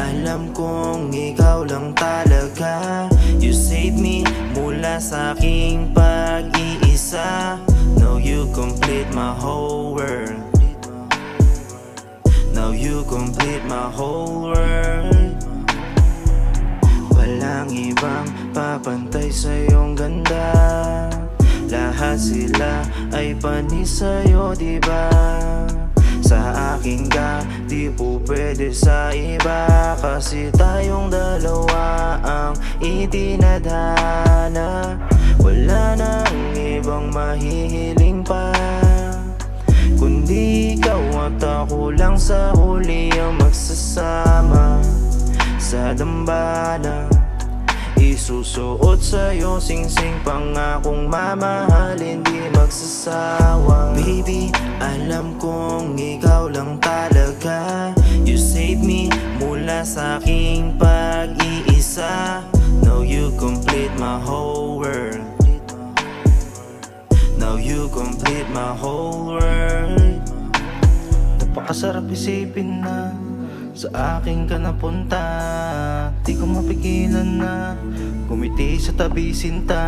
alam kong ikaw lang talaga. You save me mula sa aking pag-iisa. Now you complete my whole world. Now you complete my whole world. Walang ibang papantay sa iyong ganda. Lahat sila ay panis sa'yo, diba? Sa akin ka, di po pwede sa iba. Kasi tayong dalawa ang itinadhana. Wala nang ibang mahihiling pa, kundi ikaw at ako lang sa huli ang magsasama. Sa dambana, isusuot sa'yo singsing, pangakong mamahalin di magsasawa. Baby, alam kong ikaw lang talaga. You save me mula sa aking pag-iisa. Now you complete my whole world. Now you complete my whole world. Napakasarap isipin na sa akin ka napunta. Di ko mapigilan na gumiti sa tabi sinta.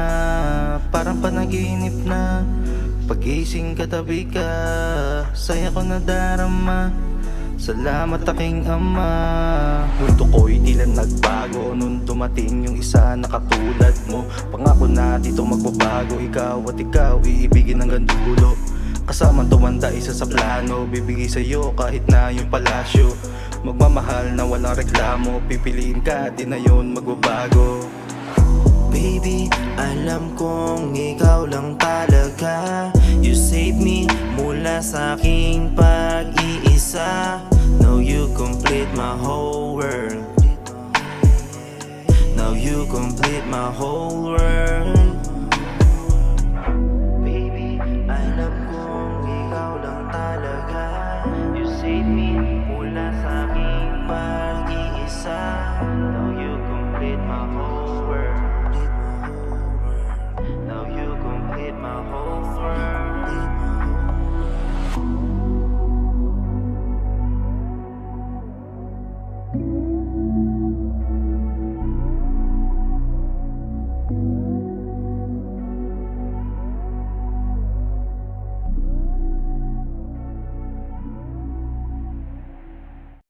Parang panaginip na pagising katabi ka. Saya ko nadarama, salamat aking ama. Mundo ko'y tila nagbago nung dumating yung isa na katulad mo. Pangako na dito magbabago, ikaw at ikaw iibigin hanggang dulo. Kasama tumanda isa sa plano, bibigay sa'yo kahit na yung palasyo. Magmamahal na walang reklamo, pipiliin ka di na yun magbabago. Baby, alam kong ikaw lang talaga. You save me mula sa aking pag-iisa. Now you complete my whole world. Now you complete my whole world.